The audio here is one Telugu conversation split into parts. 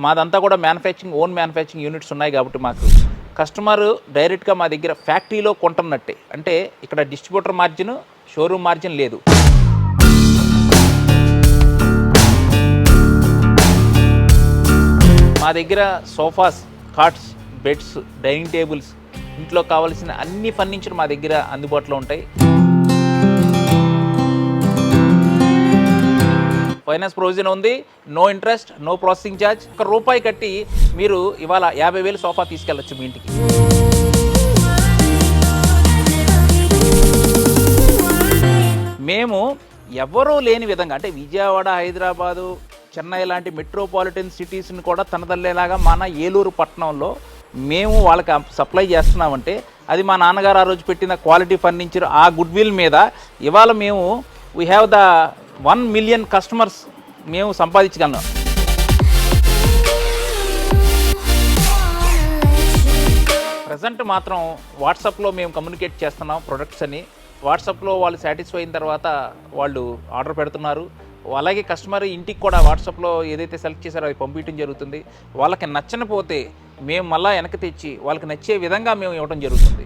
మాదంతా కూడా ఓన్ మ్యానుఫ్యాక్చరింగ్ యూనిట్స్ ఉన్నాయి కాబట్టి మాకు కస్టమర్ డైరెక్ట్గా మా దగ్గర ఫ్యాక్టరీలో కొంటున్నట్టే. అంటే ఇక్కడ డిస్ట్రిబ్యూటర్ మార్జిన్, షోరూమ్ మార్జిన్ లేదు. మా దగ్గర sofas, cots, beds, dining tables, ఇంట్లో కావాల్సిన అన్ని ఫర్నిచర్ మా దగ్గర అందుబాటులో ఉంటాయి. ఫైనాన్స్ ప్రొవిజన్ ఉంది. No interest, no processing charge. ₹1 కట్టి మీరు ఇవాళ 50,000 సోఫా తీసుకెళ్ళచ్చు మీ ఇంటికి. మేము ఎవరూ లేని విధంగా, అంటే విజయవాడ, హైదరాబాదు, చెన్నై లాంటి మెట్రోపాలిటన్ సిటీస్ని కూడా తనదల్లేలాగా మన ఏలూరు పట్టణంలో మేము వాళ్ళకి సప్లై చేస్తున్నామంటే అది మా నాన్నగారు ఆ రోజు పెట్టిన క్వాలిటీ ఫర్నిచర్, ఆ గుడ్ విల్ మీద ఇవాళ మేము we have the 1 million customers మేము సంపాదించగలం. ప్రజెంట్ మాత్రం వాట్సాప్లో మేము కమ్యూనికేట్ చేస్తున్నాం ప్రొడక్ట్స్ అని. వాట్సాప్లో వాళ్ళు సాటిస్ఫై అయిన తర్వాత వాళ్ళు ఆర్డర్ పెడుతున్నారు. అలాగే కస్టమర్ ఇంటికి కూడా వాట్సాప్లో ఏదైతే సెలెక్ట్ చేశారో అది పంపించడం జరుగుతుంది. వాళ్ళకి నచ్చకపోతే మేము మళ్ళీ వెనక్కి తెచ్చి వాళ్ళకి నచ్చే విధంగా మేము ఇవ్వడం జరుగుతుంది.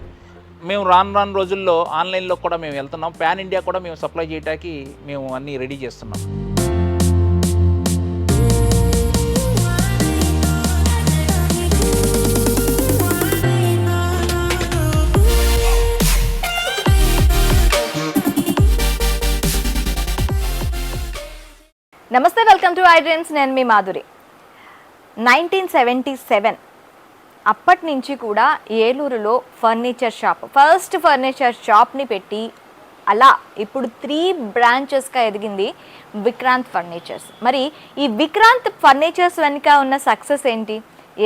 మేము రాను రోజుల్లో ఆన్లైన్లో కూడా మేము వెళ్తున్నాం. పాన్ ఇండియా కూడా మేము సప్లై చేయడానికి మేము అన్నీ రెడీ చేస్తున్నాం. నమస్తే, వెల్కమ్ టు ఐ డ్రీమ్స్. నేను మీ మాధురి. 1977 అప్పటి నుంచి కూడా ఏలూరులో ఫస్ట్ ఫర్నిచర్ షాప్ని పెట్టి అలా ఇప్పుడు 3 బ్రాంచెస్గా ఎదిగింది విక్రాంత్ ఫర్నిచర్స్. మరి ఈ విక్రాంత్ ఫర్నిచర్స్ వెనుక ఉన్న సక్సెస్ ఏంటి?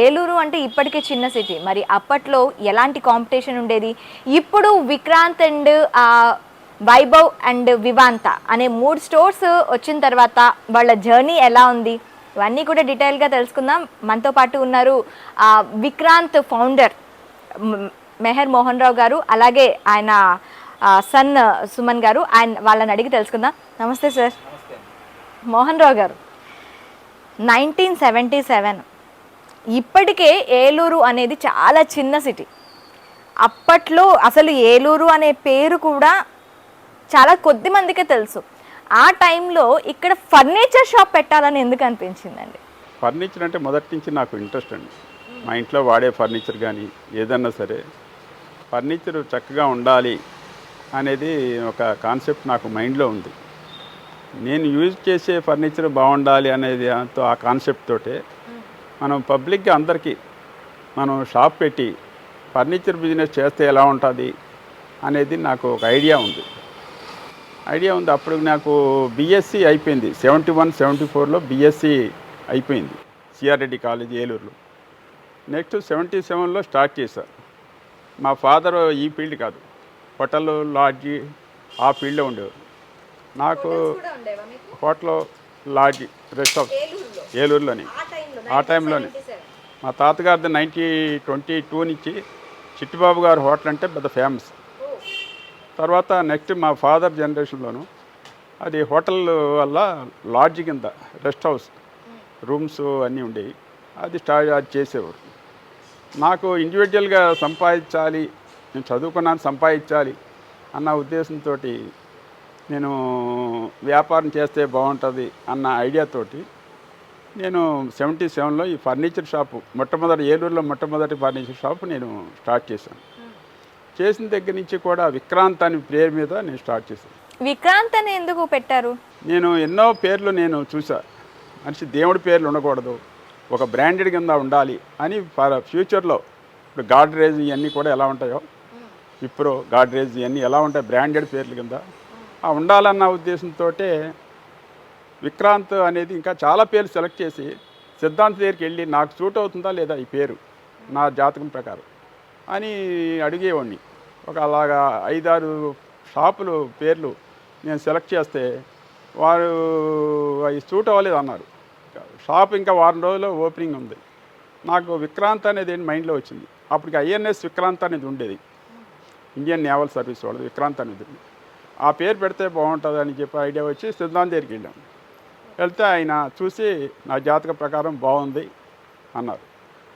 ఏలూరు అంటే ఇప్పటికే చిన్న సిటీ, మరి అప్పట్లో ఎలాంటి కాంపిటీషన్ ఉండేది? ఇప్పుడు విక్రాంత్ అండ్ వైభవ్ అండ్ వివాంత అనే 3 స్టోర్స్ వచ్చిన తర్వాత వాళ్ళ జర్నీ ఎలా ఉంది, ఇవన్నీ కూడా డీటెయిల్గా తెలుసుకుందాం. మనతో పాటు ఉన్నారు విక్రాంత్ ఫౌండర్ మెహర్ మోహన్ రావు గారు, అలాగే ఆయన సన్ సుమన్ గారు. వాళ్ళని అడిగి తెలుసుకుందాం. నమస్తే సార్. మోహన్ రావు గారు, 1977 ఇప్పటికే ఏలూరు అనేది చాలా చిన్న సిటీ. అప్పట్లో అసలు ఏలూరు అనే పేరు కూడా చాలా కొద్ది మందికే తెలుసు. ఆ టైంలో ఇక్కడ ఫర్నిచర్ షాప్ పెట్టాలని ఎందుకు అనిపించిందండి? ఫర్నిచర్ అంటే మొదటి నుంచి నాకు ఇంట్రెస్ట్ అండి. మా ఇంట్లో వాడే ఫర్నిచర్ కానీ ఏదన్నా సరే ఫర్నిచర్ చక్కగా ఉండాలి అనేది ఒక కాన్సెప్ట్ నాకు మైండ్లో ఉంది. నేను యూజ్ చేసే ఫర్నిచర్ బాగుండాలి అనేది ఆ కాన్సెప్ట్ తోటే మనం పబ్లిక్గా అందరికీ మనం షాప్ పెట్టి ఫర్నిచర్ బిజినెస్ చేస్తే ఎలా ఉంటుంది అనేది నాకు ఒక ఐడియా ఉంది. అప్పుడు నాకు బీఎస్సీ అయిపోయింది. 71-74లో బీఎస్సీ అయిపోయింది సిఆర్ రెడ్డి కాలేజ్ ఏలూరులో. నెక్స్ట్ 77లో స్టార్ట్ చేశారు. మా ఫాదర్ ఈ ఫీల్డ్ కాదు, హోటల్, లాడ్జి ఆ ఫీల్డ్లో ఉండేవారు. నాకు హోటల్, లాడ్జి, రెస్ట్ హౌస్ ఏలూరులోని ఆ టైంలోనే. మా తాతగారిది 1922 నుంచి చిట్టిబాబు గారు హోటల్ అంటే పెద్ద ఫేమస్. తర్వాత నెక్స్ట్ మా ఫాదర్ జనరేషన్లోను అది హోటల్ వల్ల లాడ్జ్ కింద రెస్ట్ హౌస్ రూమ్స్ అన్నీ ఉండేవి. అది చేసేవారు. నాకు ఇండివిజువల్గా సంపాదించాలి, నేను చదువుకున్నాను, సంపాదించాలి అన్న ఉద్దేశంతో నేను వ్యాపారం చేస్తే బాగుంటుంది అన్న ఐడియాతోటి నేను 77లో ఈ ఫర్నిచర్ షాపు ఏలూరులో మొట్టమొదటి ఫర్నిచర్ షాపు నేను స్టార్ట్ చేశాను. చేసిన దగ్గర నుంచి కూడా విక్రాంత్ అని పేరు మీద నేను స్టార్ట్ చేశాను. విక్రాంత్ అని ఎందుకు పెట్టారు? నేను ఎన్నో పేర్లు నేను చూసా. మనిషి దేవుడి పేర్లు ఉండకూడదు, ఒక బ్రాండెడ్ కింద ఉండాలి అని ఫ్యూచర్లో ఇప్పుడు గాడ్రేజ్ ఇవన్నీ కూడా ఎలా ఉంటాయో, విప్రో, గాడ్రేజ్ ఇవన్నీ ఎలా ఉంటాయి బ్రాండెడ్ పేర్ల కింద ఉండాలన్న ఉద్దేశంతో విక్రాంత్ అనేది ఇంకా చాలా పేర్లు సెలెక్ట్ చేసి సిద్ధాంత్ దగ్గరికి వెళ్ళి నాకు సూట్ అవుతుందా లేదా ఈ పేరు నా జాతకం ప్రకారం అని అడిగేవాడిని. అలాగా 5-6 షాపులు పేర్లు నేను సెలెక్ట్ చేస్తే వారు అవి సూట్ అవ్వలేదు అన్నారు. షాప్ ఇంకా వారం రోజుల్లో ఓపెనింగ్ ఉంది. నాకు విక్రాంత్ అనేది మైండ్లో వచ్చింది. అప్పటికి ఐఎన్ఎస్ విక్రాంత్ అనేది ఉండేది, ఇండియన్ నేవల్ సర్వీస్ వాళ్ళది విక్రాంత్ అనేది. ఆ పేరు పెడితే బాగుంటుంది అని చెప్పి ఐడియా వచ్చి సిద్ధాంత్ దగ్గరికి వెళ్ళాం. వెళ్తే ఆయన చూసి నా జాతక ప్రకారం బాగుంది అన్నారు.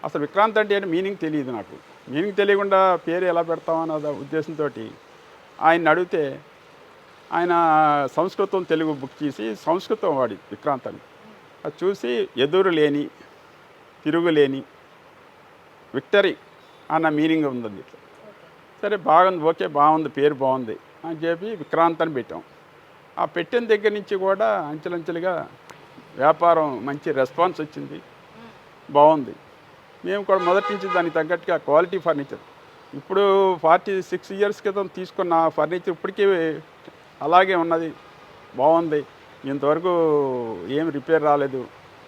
అసలు విక్రాంత్ అంటే ఏంటి మీనింగ్ తెలియదు నాకు. మీనింగ్ తెలియకుండా పేరు ఎలా పెడతామన్న ఉద్దేశంతో ఆయన అడిగితే ఆయన సంస్కృతం తెలుగు బుక్ చేసి సంస్కృతం వాడి విక్రాంత్ అని. అది చూసి ఎదురు లేని తిరుగులేని విక్టరీ అన్న మీనింగ్ ఉంది ఇట్లా. సరే బాగుంది, ఓకే బాగుంది, పేరు బాగుంది అని చెప్పి విక్రాంత్ అని పెట్టాం. ఆ పెట్టిన దగ్గర నుంచి కూడా అంచెలంచెలుగా వ్యాపారం మంచి రెస్పాన్స్ వచ్చింది, బాగుంది. మేము కూడా మొదటి నుంచి దానికి తగ్గట్టుగా క్వాలిటీ ఫర్నిచర్, ఇప్పుడు 46 ఇయర్స్ క్రితం తీసుకున్న ఫర్నిచర్ ఇప్పటికీ అలాగే ఉన్నది, బాగుంది, ఇంతవరకు ఏం రిపేర్ రాలేదు,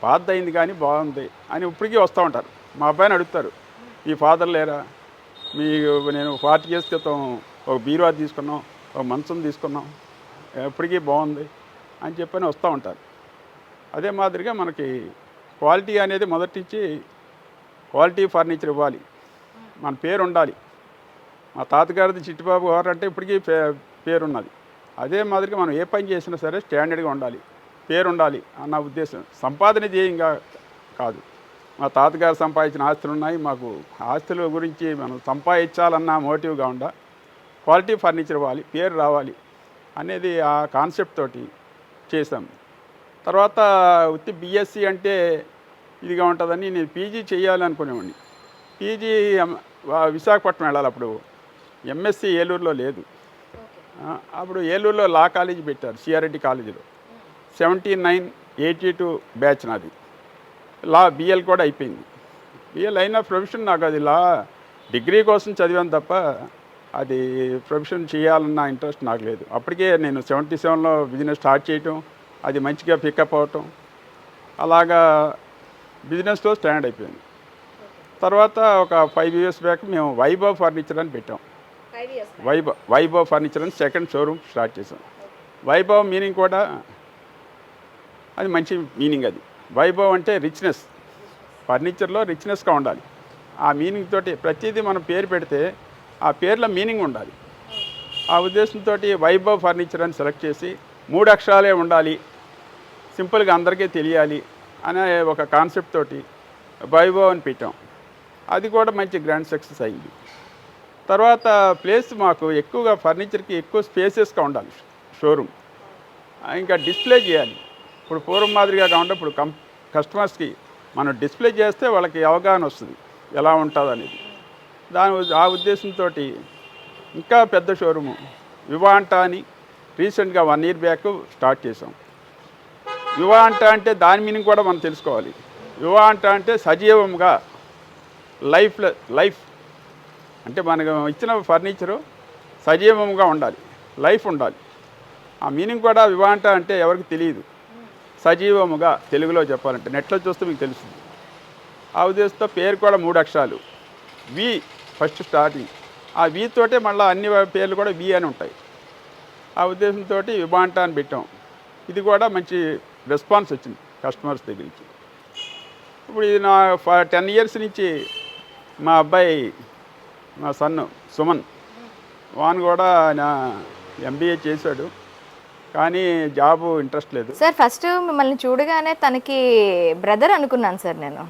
పాతదైంది కానీ బాగుంది అని ఇప్పటికీ వస్తూ ఉంటారు. మా అబ్బాయిని అడుగుతారు, మీ ఫాదర్ లేరా, నేను 40 ఇయర్స్ క్రితం ఒక బీరువా తీసుకున్నాం, ఒక మంచం తీసుకున్నాం, ఎప్పటికీ బాగుంది అని చెప్పని వస్తూ ఉంటారు. అదే మాదిరిగా మనకి క్వాలిటీ అనేది మొదటి నుంచి క్వాలిటీ ఫర్నిచర్ ఇవ్వాలి, మన పేరు ఉండాలి. మా తాతగారిది చిట్టిబాబు గారు అంటే ఇప్పటికీ పేరున్నది. అదే మాదిరిగా మనం ఏ పని చేసినా సరే స్టాండర్డ్గా ఉండాలి, పేరు ఉండాలి అన్న ఉద్దేశం. సంపాదన ధ్యేయంగా కాదు. మా తాతగారు సంపాదించిన ఆస్తులు ఉన్నాయి, మాకు ఆస్తుల గురించి మనం సంపాదించాలన్న మోటివ్గా ఉండ క్వాలిటీ ఫర్నిచర్ ఇవ్వాలి, పేరు రావాలి అనేది ఆ కాన్సెప్ట్ తోటి చేశాం. తర్వాత ఉత్తి బీఎస్సీ అంటే ఇదిగా ఉంటుందని నేను పీజీ చేయాలనుకునేవాడిని. పీజీ విశాఖపట్నం వెళ్ళాలి. అప్పుడు ఎంఎస్సి ఏలూరులో లేదు. అప్పుడు ఏలూరులో లా కాలేజీ పెట్టారు, సిఆర్రెడ్డి కాలేజీలో. 79-82 బ్యాచ్ నాది. లా బిఎల్ కూడా అయిపోయింది. బిఎల్ అయిన ప్రొఫెషన్ నాకు అది లా డిగ్రీ కోసం చదివాను తప్ప అది ప్రొఫెషన్ చేయాలన్న ఇంట్రెస్ట్ నాకు లేదు. అప్పటికే నేను 77లో బిజినెస్ స్టార్ట్ చేయటం, అది మంచిగా పికప్ అవటం, అలాగా బిజినెస్లో స్టాండ్ అయిపోయింది. తర్వాత ఒక 5 ఇయర్స్ బ్యాక్ మేము వైభవ్ ఫర్నిచర్ అని పెట్టాం. వైభవ్ ఫర్నిచర్ అని సెకండ్ షోరూమ్ స్టార్ట్ చేసాం. వైభవ్ మీనింగ్ కూడా అది మంచి మీనింగ్. అది వైభవ్ అంటే రిచ్నెస్, ఫర్నిచర్లో రిచ్నెస్గా ఉండాలి. ఆ మీనింగ్ తోటి ప్రతిదీ మనం పేరు పెడితే ఆ పేర్లో మీనింగ్ ఉండాలి. ఆ ఉద్దేశంతో వైభవ్ ఫర్నిచర్ అని సెలెక్ట్ చేసి 3 అక్షరాలే ఉండాలి, సింపుల్గా అందరికీ తెలియాలి అనే ఒక కాన్సెప్ట్ తోటి వైభవ్ అని పెట్టాం. అది కూడా మంచి గ్రాండ్ సక్సెస్ అయింది. తర్వాత ప్లేస్ మాకు ఎక్కువగా ఫర్నిచర్కి ఎక్కువ స్పేసెస్గా ఉండాలి షోరూమ్. ఇంకా డిస్ప్లే చేయాలి. ఇప్పుడు పూర్వం మాదిరిగా కాకుండా ఇప్పుడు కస్టమర్స్కి మనం డిస్ప్లే చేస్తే వాళ్ళకి అవగాహన వస్తుంది ఎలా ఉంటుంది అనేది. ఆ ఉద్దేశంతో ఇంకా పెద్ద షోరూము వివాంటా అని రీసెంట్గా 1 ఇయర్ బ్యాక్ స్టార్ట్ చేసాం. వివాంటా అంటే దాని మీనింగ్ కూడా మనం తెలుసుకోవాలి. వివాంటా అంటే సజీవంగా, లైఫ్ అంటే మనకు ఇచ్చిన ఫర్నిచరు సజీవంగా ఉండాలి, లైఫ్ ఉండాలి. ఆ మీనింగ్ కూడా వివాంటా అంటే ఎవరికి తెలియదు. సజీవముగా తెలుగులో చెప్పాలంటే నెట్లో చూస్తే మీకు తెలుస్తుంది. ఆ ఉద్దేశంతో పేరు కూడా 3 అక్షరాలు, వి ఫస్ట్ స్టార్టింగ్. ఆ వి తోటే మళ్ళీ అన్ని పేర్లు కూడా వి అని ఉంటాయి. ఆ ఉద్దేశంతో వివాంటా అని పెట్టాం. ఇది కూడా మంచి రెస్పాన్స్ వచ్చింది కస్టమర్స్ దగ్గర నుంచి. ఇప్పుడు ఇది నా 10 ఇయర్స్ నుంచి మా అబ్బాయి, మా సన్ను సుమన్, వాన్ కూడా నా ఎంబీఏ చేశాడు, కానీ జాబు ఇంట్రెస్ట్ లేదు. సార్ ఫస్ట్ మిమ్మల్ని చూడగానే తనకి బ్రదర్ అనుకున్నాను సార్ నేను.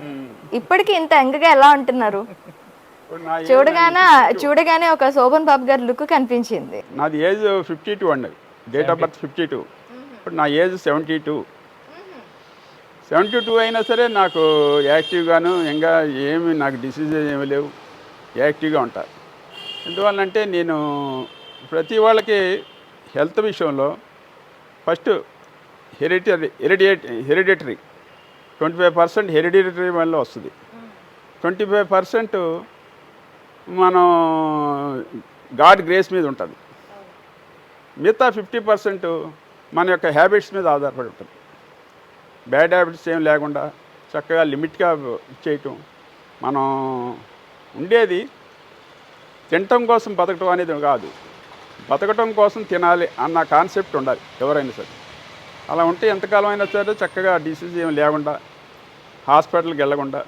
ఇప్పటికీ ఇంత యంగ్గా ఎలా ఉంటున్నారు? చూడగానే ఒక శోభన్ బాబు గారి లుక్ కనిపించింది. నాది ఏజ్ 52 అండి, డేట్ ఆఫ్ బర్త్ 52. ఇప్పుడు నా ఏజ్ 72 అయినా సరే నాకు యాక్టివ్గాను, ఇంకా ఏమి నాకు డిసీజెస్ ఏమి లేవు, యాక్టివ్గా ఉంటా. ఎందువల్లంటే నేను ప్రతి వాళ్ళకి హెల్త్ విషయంలో ఫస్ట్ హెరిడిటరీ 25% హెరిడిటరీ వల్ల వస్తుంది, 25% మనం గాడ్ గ్రేస్ మీద ఉంటుంది, మిగతా 50% మన యొక్క హ్యాబిట్స్ మీద ఆధారపడి ఉంటుంది. బ్యాడ్ హ్యాబిట్స్ ఏం లేకుండా చక్కగా లిమిట్గా చేయటం. మనం ఉండేది తినటం కోసం బతకటం అనేది కాదు, బతకటం కోసం తినాలి అన్న కాన్సెప్ట్ ఉండాలి ఎవరైనా సరే. అలా ఉంటే ఎంతకాలం అయినా సరే చక్కగా డిసీజ్ ఏం లేకుండా, హాస్పిటల్కి వెళ్ళకుండా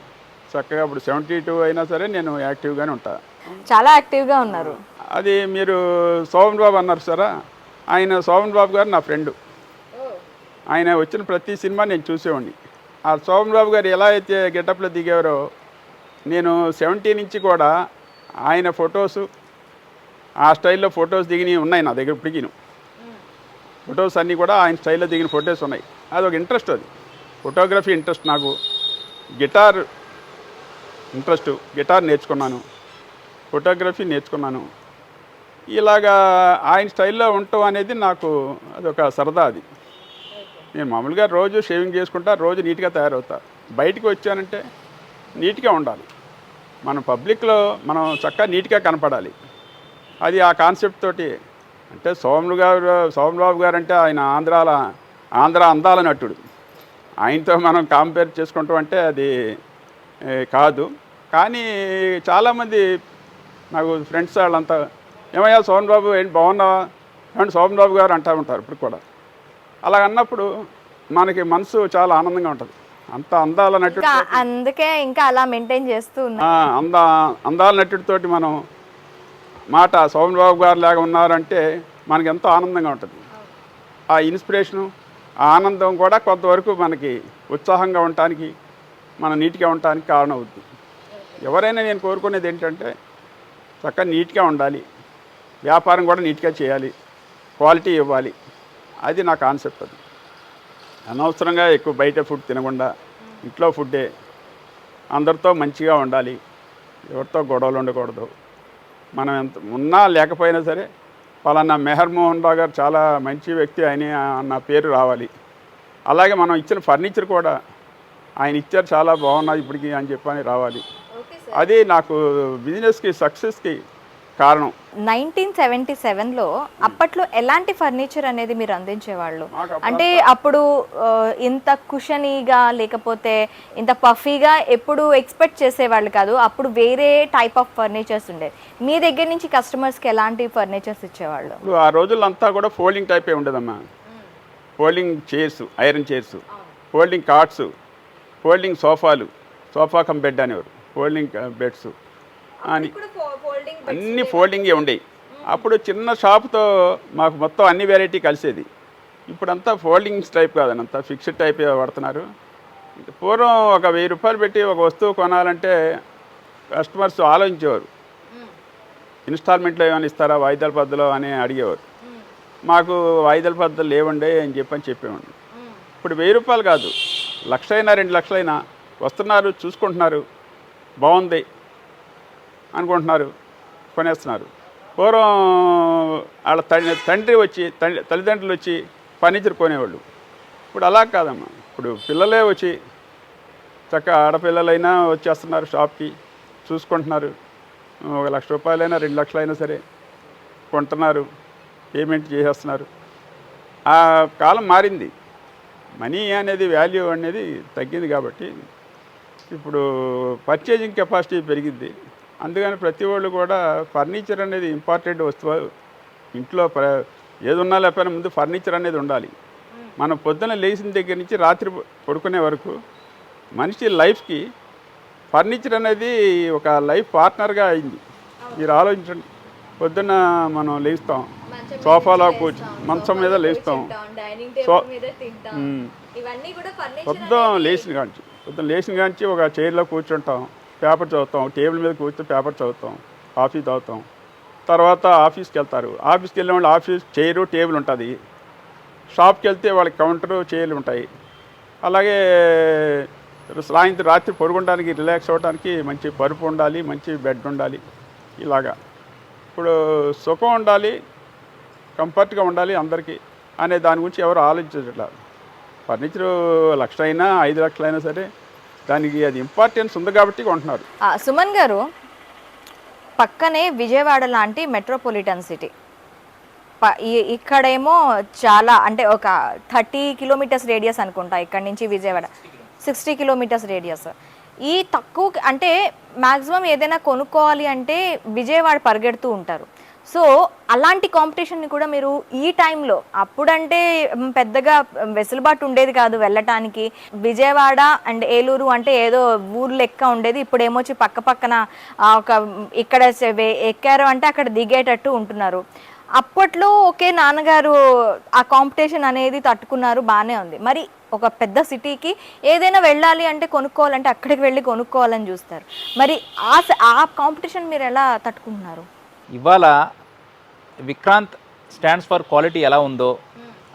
చక్కగా ఇప్పుడు 72 అయినా సరే నేను యాక్టివ్గానే ఉంటాను. చాలా యాక్టివ్గా ఉన్నారు. అది మీరు శోభన్ బాబు అన్నారు సరే, ఆయన శోభన్ బాబు గారు నా ఫ్రెండు. ఆయన వచ్చిన ప్రతి సినిమా నేను చూసేవాడిని. ఆ శోభన్ బాబు గారు ఎలా అయితే గెటప్లో దిగేవారో నేను 70 నుంచి కూడా ఆయన ఫొటోసు ఆ స్టైల్లో ఫొటోస్ దిగినవి ఉన్నాయి నా దగ్గర ఇప్పటికీ. ఫొటోస్ అన్నీ కూడా ఆయన స్టైల్లో దిగిన ఫొటోస్ ఉన్నాయి. అది ఒక ఇంట్రెస్ట్, అది ఫోటోగ్రఫీ ఇంట్రెస్ట్. నాకు గిటార్ ఇంట్రెస్ట్, గిటార్ నేర్చుకున్నాను, ఫోటోగ్రఫీ నేర్చుకున్నాను. ఇలాగా ఆయన స్టైల్లో ఉండటం అనేది నాకు అదొక సరదా. అది నేను మామూలుగా రోజు షేవింగ్ చేసుకుంటా, రోజు నీట్గా తయారవుతా. బయటికి వచ్చానంటే నీట్గా ఉండాలి, మనం పబ్లిక్లో మనం చక్కగా నీట్గా కనపడాలి. అది ఆ కాన్సెప్ట్ తోటి. అంటే శోభన్ బాబు గారు అంటే ఆయన ఆంధ్ర అందాల నటుడు. ఆయనతో మనం కంపేర్ చేసుకుంటాం అంటే అది కాదు. కానీ చాలామంది నాకు ఫ్రెండ్స్ వాళ్ళంతా ఏమయ్యా శోభన్ బాబు ఏంటి బాగున్నావా ఏమంటే శోభన్ బాబు గారు అంటూ ఉంటారు ఇప్పుడు కూడా. అలా అన్నప్పుడు మనకి మనసు చాలా ఆనందంగా ఉంటుంది. అంత అందాల నటుడు, అందుకే ఇంకా అలా మెయింటైన్ చేస్తూ అందాల నటుడితోటి మనం మాట శోభన్ బాబు గారు లాగా ఉన్నారంటే మనకి ఎంతో ఆనందంగా ఉంటుంది. ఆ ఇన్స్పిరేషను, ఆ ఆనందం కూడా కొంతవరకు మనకి ఉత్సాహంగా ఉండటానికి, మన నీట్గా ఉండటానికి కారణం అవుతుంది. ఎవరైనా నేను కోరుకునేది ఏంటంటే చక్కగా నీట్గా ఉండాలి, వ్యాపారం కూడా నీట్గా చేయాలి, క్వాలిటీ ఇవ్వాలి. అది నా కాన్సెప్ట్. అది అనవసరంగా ఎక్కువ బయట ఫుడ్ తినకుండా ఇంట్లో ఫుడ్డే, అందరితో మంచిగా ఉండాలి, ఎవరితో గొడవలు ఉండకూడదు. మనం ఎంత ఉన్నా లేకపోయినా సరే పలానా మెహర్ మోహన్ రావు గారు చాలా మంచి వ్యక్తి ఆయన అన్న పేరు రావాలి. అలాగే మనం ఇచ్చిన ఫర్నిచర్ కూడా ఆయన ఇచ్చారు చాలా బాగున్నది ఇప్పటికి అని చెప్పని రావాలి. అది నాకు బిజినెస్కి సక్సెస్కి కారణం. 1977లో అప్పట్లో ఎలాంటి ఫర్నిచర్ అనేది మీరు అందించేవాళ్ళు? అంటే అప్పుడు ఇంత కుషనీగా లేకపోతే ఇంత పఫీగా ఎప్పుడు ఎక్స్పెక్ట్ చేసేవాళ్ళు కాదు. అప్పుడు వేరే టైప్ ఆఫ్ ఫర్నిచర్స్ ఉండేది. మీ దగ్గర నుంచి కస్టమర్స్కి ఎలాంటి ఫర్నిచర్స్ ఇచ్చేవాళ్ళు? ఆ రోజులంతా కూడా ఫోల్డింగ్ టైపే ఉండదమ్మా. Folding chairs, iron chairs, folding cots, folding సోఫాలు, సోఫా కమ్ బెడ్ అనేవారు, ఫోల్డింగ్ బెడ్స్ అని అన్ని ఫోల్డింగే ఉండేవి. అప్పుడు చిన్న షాప్తో మాకు మొత్తం అన్ని వెరైటీ కలిసేది. ఇప్పుడంతా ఫోల్డింగ్స్ టైప్ కాదని అంతా ఫిక్స్డ్ టైప్ వాడుతున్నారు. పూర్వం ఒక 1000 రూపాయలు పెట్టి ఒక వస్తువు కొనాలంటే కస్టమర్స్ ఆలోచించేవారు, ఇన్స్టాల్మెంట్లో ఏమైనా ఇస్తారా వాయిదాల పద్ధతిలో అని అడిగేవారు. మాకు వాయిదాల పద్ధతులు లేవండి అని చెప్పేవాడిని. ఇప్పుడు 1000 రూపాయలు కాదు, 1,00,000 అయినా 2 లక్షలైనా వస్తున్నారు, చూసుకుంటున్నారు, బాగుంది అనుకుంటున్నారు, కొనేస్తున్నారు. పూర్వం వాళ్ళ తల్లిదండ్రులు వచ్చి ఫర్నిచర్ కొనేవాళ్ళు. ఇప్పుడు అలా కాదమ్మా. ఇప్పుడు పిల్లలే వచ్చి చక్కగా ఆడపిల్లలైనా వచ్చేస్తున్నారు షాప్కి, చూసుకుంటున్నారు. 1,00,000 రూపాయలైనా 2 లక్షలైనా సరే కొంటున్నారు, పేమెంట్ చేసేస్తున్నారు. ఆ కాలం మారింది, మనీ అనేది వాల్యూ అనేది తగ్గింది. కాబట్టి ఇప్పుడు పర్చేజింగ్ కెపాసిటీ పెరిగింది. అందుకని ప్రతి వాళ్ళు కూడా ఫర్నిచర్ అనేది ఇంపార్టెంట్ వస్తువు. ఇంట్లో ఏది ఉన్నా లేకపోయినా ముందు ఫర్నిచర్ అనేది ఉండాలి. మనం పొద్దున్న లేచిన దగ్గర నుంచి రాత్రి పడుకునే వరకు మనిషి లైఫ్కి ఫర్నిచర్ అనేది ఒక లైఫ్ పార్ట్నర్గా అయింది. మీరు ఆలోచించండి, పొద్దున్న మనం లేస్తాం, సోఫాలో మంచం మీద లేస్తాం, పొద్దున్న లేచిన కాంచి ఒక చైర్లో కూర్చుంటాం, పేపర్ చదువుతాం, టేబుల్ మీద కూర్చొని పేపర్ చదువుతాం, కాఫీ తాగుతాం. తర్వాత ఆఫీస్కి వెళ్తారు, ఆఫీస్కి వెళ్ళిన వాళ్ళు ఆఫీస్ చైరు టేబుల్ ఉంటుంది. షాప్కి వెళ్తే వాళ్ళకి కౌంటరు చైర్లు ఉంటాయి. అలాగే సాయంత్రం రాత్రి పడుకోవడానికి రిలాక్స్ అవ్వడానికి మంచి పరుపు ఉండాలి, మంచి బెడ్ ఉండాలి. ఇలాగా ఇప్పుడు సుఖం ఉండాలి, కంఫర్ట్గా ఉండాలి అందరికీ అనే దాని గురించి ఎవరు ఆలోచించట్లేదు. ఫర్నిచరు 1,00,000 అయినా 5 లక్షలైనా సరే దానికి అది ఇంపార్టెన్స్ ఉంది కాబట్టి కొంటున్నారు. సుమన్ గారు, పక్కనే విజయవాడ లాంటి మెట్రోపాలిటన్ సిటీ, ఇక్కడేమో చాలా అంటే ఒక 30 కిలోమీటర్స్ రేడియస్ అనుకుంటా ఇక్కడ నుంచి విజయవాడ, 60 కిలోమీటర్స్ రేడియస్. ఈ తక్కువ అంటే మ్యాక్సిమం ఏదైనా కొనుక్కోవాలి అంటే విజయవాడ పరిగెడుతూ ఉంటారు. సో అలాంటి కాంపిటీషన్ని కూడా మీరు ఈ టైంలో, అప్పుడంటే పెద్దగా వెసులుబాటు ఉండేది కాదు వెళ్ళటానికి, విజయవాడ అండ్ ఏలూరు అంటే ఏదో ఊరు లెక్క ఉండేది. ఇప్పుడు ఏమొచ్చి పక్క పక్కన ఒక ఇక్కడ ఎక్కారు అంటే అక్కడ దిగేటట్టు ఉంటున్నారు. అప్పట్లో ఓకే నాన్నగారు ఆ కాంపిటీషన్ అనేది తట్టుకున్నారు, బాగానే ఉంది. మరి ఒక పెద్ద సిటీకి ఏదైనా వెళ్ళాలి అంటే కొనుక్కోవాలంటే అక్కడికి వెళ్ళి కొనుక్కోవాలని చూస్తారు. మరి ఆ కాంపిటీషన్ మీరు ఎలా తట్టుకుంటున్నారు? ఇవాళ విక్రాంత్ స్టాండ్స్ ఫర్ క్వాలిటీ ఎలా ఉందో,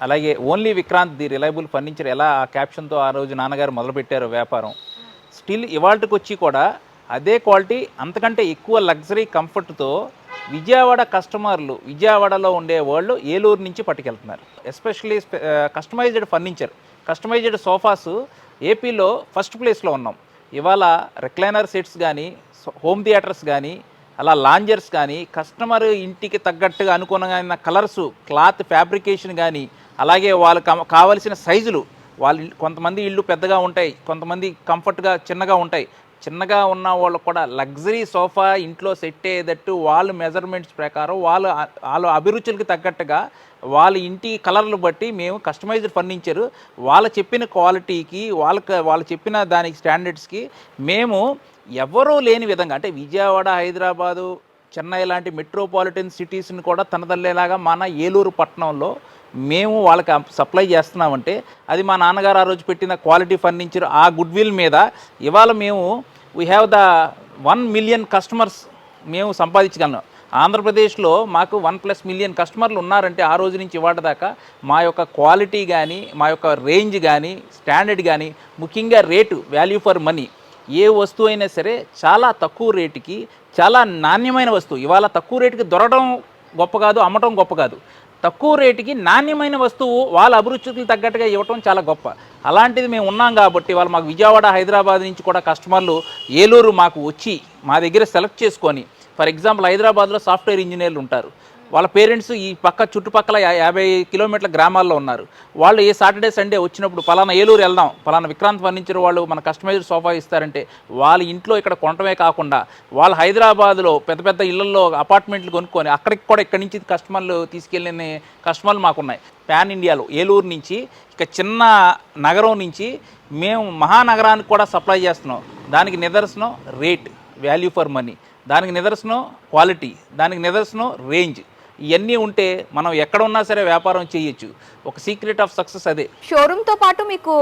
అలాగే only Vikrant the reliable furniture ఎలా ఆ క్యాప్షన్తో ఆ రోజు నాన్నగారు మొదలుపెట్టారు వ్యాపారం, స్టిల్ ఇవాళకి వచ్చి కూడా అదే క్వాలిటీ అంతకంటే ఎక్కువ లగ్జరీ కంఫర్ట్తో విజయవాడ కస్టమర్లు, విజయవాడలో ఉండే వాళ్ళు ఏలూరు నుంచి పట్టుకెళ్తున్నారు. Especially customised furniture, customised sofas ఏపీలో ఫస్ట్ ప్లేస్లో ఉన్నాం. ఇవాళ రిక్లైనర్ సెట్స్ కానీ, హోమ్ థియేటర్స్ కానీ, అలా లాంజర్స్ కానీ, కస్టమర్ ఇంటికి తగ్గట్టుగా అనుగుణమైన కలర్సు, క్లాత్ ఫ్యాబ్రికేషన్ కానీ, అలాగే వాళ్ళకి కావలసిన సైజులు, కొంతమంది ఇళ్ళు పెద్దగా ఉంటాయి, కొంతమంది కంఫర్ట్గా చిన్నగా ఉంటాయి. చిన్నగా ఉన్న వాళ్ళకు కూడా లగ్జరీ సోఫా ఇంట్లో సెట్ అయ్యేటట్టు వాళ్ళ మెజర్మెంట్స్ ప్రకారం వాళ్ళ అభిరుచులకి తగ్గట్టుగా వాళ్ళ ఇంటి కలర్లు బట్టి మేము కస్టమైజ్డ్ ఫర్నిచరు వాళ్ళ చెప్పిన క్వాలిటీకి, వాళ్ళు చెప్పిన దానికి స్టాండర్డ్స్కి మేము ఎవరూ లేని విధంగా, అంటే విజయవాడ, హైదరాబాదు, చెన్నై లాంటి మెట్రోపాలిటన్ సిటీస్ని కూడా తనదల్లేలాగా మన ఏలూరు పట్టణంలో మేము వాళ్ళకి సప్లై చేస్తున్నామంటే అది మా నాన్నగారు ఆ రోజు పెట్టిన క్వాలిటీ ఫర్నిచర్ ఆ గుడ్ విల్ మీద ఇవాళ మేము we have the 1 million customers మేము సంపాదించగలం. ఆంధ్రప్రదేశ్లో మాకు 1+ మిలియన్ కస్టమర్లు ఉన్నారంటే ఆ రోజు నుంచి ఇవాళ దాకా మా యొక్క క్వాలిటీ కానీ, మా యొక్క రేంజ్ కానీ, స్టాండర్డ్ కానీ, ముఖ్యంగా రేటు, వాల్యూ ఫర్ మనీ, ఏ వస్తువు అయినా సరే చాలా తక్కువ రేటుకి చాలా నాణ్యమైన వస్తువు. ఇవాళ తక్కువ రేటుకి దొరకడం గొప్ప కాదు, అమ్మటం గొప్ప కాదు. తక్కువ రేటుకి నాణ్యమైన వస్తువు వాళ్ళ అభిరుచులకు తగ్గట్టుగా ఇవ్వటం చాలా గొప్ప. అలాంటిది మేము ఉన్నాం కాబట్టి వాళ్ళు మాకు విజయవాడ, హైదరాబాద్ నుంచి కూడా కస్టమర్లు ఏలూరు మాకు వచ్చి మా దగ్గర సెలెక్ట్ చేసుకొని, ఫర్ ఎగ్జాంపుల్ హైదరాబాద్లో సాఫ్ట్వేర్ ఇంజనీర్లు ఉంటారు, వాళ్ళ పేరెంట్స్ ఈ చుట్టుపక్కల 50 కిలోమీటర్ల గ్రామాల్లో ఉన్నారు. వాళ్ళు ఏ సాటర్డే సండే వచ్చినప్పుడు పలానా ఏలూరు వెళ్దాం, పలానా విక్రాంత్ ఫర్నిచర్ వాళ్ళు మన కస్టమైజ్డ్ సోఫా ఇస్తారంటే వాళ్ళ ఇంట్లో ఇక్కడ కొనటమే కాకుండా వాళ్ళు హైదరాబాద్లో పెద్ద పెద్ద ఇళ్లలో అపార్ట్మెంట్లు కొనుక్కొని అక్కడికి కూడా ఇక్కడి నుంచి కస్టమర్లు తీసుకెళ్ళిన కస్టమర్లు మాకున్నాయి. పాన్ ఇండియాలో ఏలూరు నుంచి, ఇక చిన్న నగరం నుంచి మేము మహానగరానికి కూడా సప్లై చేస్తున్నాం. దానికి నిదర్శనం రేట్, వాల్యూ ఫర్ మనీ, దానికి నిదర్శనం క్వాలిటీ, దానికి నిదర్శనం రేంజ్. ఇవన్నీ ఉంటే మనం ఎక్కడ ఉన్నా సరే వ్యాపారం చేయొచ్చు. ఒక సీక్రెట్ ఆఫ్ సక్సెస్ అదే. షోరూమ్తో పాటు మీకు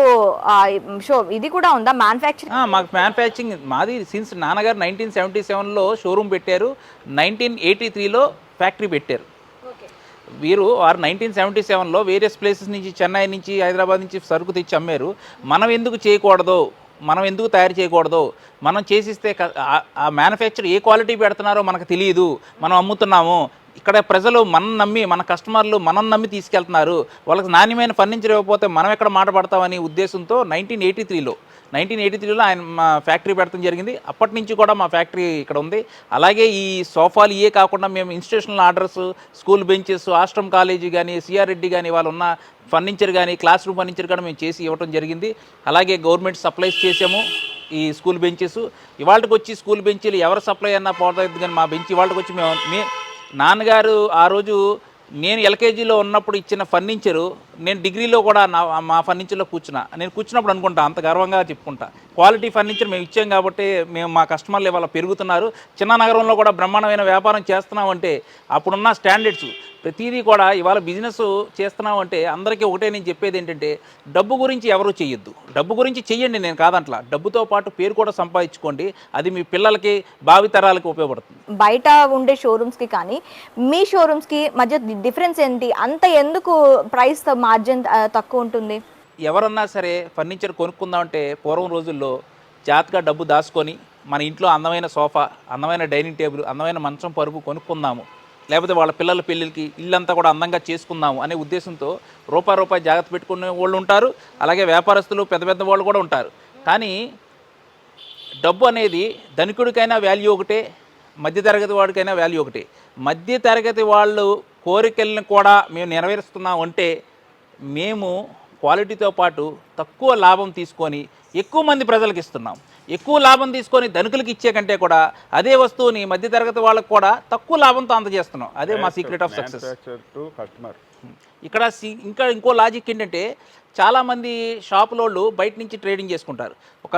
ఇది కూడా ఉందా, మ్యానుఫ్యాక్చరింగ్? మాకు మ్యానుఫ్యాక్చరింగ్ మాది సిన్స్ నాన్నగారు 1977లో షోరూమ్ పెట్టారు, 1983లో ఫ్యాక్టరీ పెట్టారు. వారు 1977లో వేరియస్ ప్లేసెస్ నుంచి, చెన్నై నుంచి, హైదరాబాద్ నుంచి సరుకు తెచ్చి అమ్మారు. మనం ఎందుకు చేయకూడదు, మనం ఎందుకు తయారు చేయకూడదు, మనం చేసిస్తే ఆ మ్యానుఫ్యాక్చర్ ఏ క్వాలిటీ పెడుతున్నారో మనకు తెలియదు, మనం అమ్ముతున్నాము, ఇక్కడ ప్రజలు మనం నమ్మి, మన కస్టమర్లు మనం నమ్మి తీసుకెళ్తున్నారు, వాళ్ళకి నాణ్యమైన ఫర్నిచర్ ఇవ్వకపోతే మనం ఎక్కడ మాట పడతామనే ఉద్దేశంతో 1983లో ఆయన మా ఫ్యాక్టరీ పెట్టడం జరిగింది. అప్పటి నుంచి కూడా మా ఫ్యాక్టరీ ఇక్కడ ఉంది. అలాగే ఈ సోఫాలు ఇవే కాకుండా మేము institutional orders, school benches, Ashram college కానీ, సిఆర్ రెడ్డి కానీ వాళ్ళు ఉన్న ఫర్నిచర్ కానీ, క్లాస్ రూమ్ ఫర్నిచర్ కూడా మేము చేసి ఇవ్వడం జరిగింది. అలాగే గవర్నమెంట్ సప్లైస్ చేసాము ఈ స్కూల్ బెంచెస్. ఇవాళకి వచ్చి స్కూల్ బెంచీలు ఎవరు సప్లై అన్నా పోతుంది, కానీ మా బెంచ్ ఇవాళకి వచ్చి మేము నాన్నగారు ఆ రోజు నేను ఎల్కేజీలో ఉన్నప్పుడు ఇచ్చిన ఫర్నిచరు నేను డిగ్రీలో కూడా మా ఫర్నిచర్లో నేను కూర్చున్నప్పుడు అనుకుంటా, అంత గర్వంగా చెప్పుకుంటా. క్వాలిటీ ఫర్నిచర్ మేము ఇచ్చాం కాబట్టి మేము మా కస్టమర్లు ఇవాళ పెరుగుతున్నారు. చిన్న నగరంలో కూడా బ్రహ్మాండమైన వ్యాపారం చేస్తున్నామంటే అప్పుడున్న స్టాండర్డ్స్ ప్రతిదీ కూడా ఇవాళ బిజినెస్ చేస్తున్నామంటే అందరికీ ఒకటే నేను చెప్పేది ఏంటంటే డబ్బు గురించి ఎవరు చేయొద్దు, డబ్బు గురించి చెయ్యండి, నేను కాదంట్లా, డబ్బుతో పాటు పేరు కూడా సంపాదించుకోండి, అది మీ పిల్లలకి భావితరాలకి ఉపయోగపడుతుంది. బయట ఉండే షోరూమ్స్కి కానీ మీ షోరూమ్స్కి మధ్య డిఫరెన్స్ ఏంటి? అంత ఎందుకు ప్రైస్ మార్జిన్ తక్కువ ఉంటుంది? ఎవరన్నా సరే ఫర్నిచర్ కొనుక్కుందామంటే పూర్వం రోజుల్లో జాగ్రత్తగా డబ్బు దాచుకొని మన ఇంట్లో అందమైన సోఫా, అందమైన డైనింగ్ టేబుల్, అందమైన మంచం, పరుపు కొనుక్కుందాము, లేకపోతే వాళ్ళ పిల్లల పెళ్ళిళ్ళకి ఇల్లంతా కూడా అందంగా చేసుకుందాము అనే ఉద్దేశంతో రూపాయి జాగ్రత్త పెట్టుకునే వాళ్ళు ఉంటారు. అలాగే వ్యాపారస్తులు, పెద్ద పెద్ద వాళ్ళు కూడా ఉంటారు. కానీ డబ్బు అనేది ధనికుడికైనా వాల్యూ ఒకటే, మధ్యతరగతి వాడికైనా వాల్యూ ఒకటే. మధ్యతరగతి వాళ్ళు కోరికలను కూడా మేము నెరవేరుస్తున్నాం అంటే మేము క్వాలిటీతో పాటు తక్కువ లాభం తీసుకొని ఎక్కువ మంది ప్రజలకు ఇస్తున్నాం. ఎక్కువ లాభం తీసుకొని ధనికులకి ఇచ్చే కంటే కూడా అదే వస్తువుని మధ్యతరగతి వాళ్ళకు కూడా తక్కువ లాభంతో అందజేస్తున్నాం. అదే మా secret of success. To customer. ఇక్కడ ఇంకో లాజిక్ ఏంటంటే చాలామంది షాపులోళ్ళు బయట నుంచి ట్రేడింగ్ చేసుకుంటారు. ఒక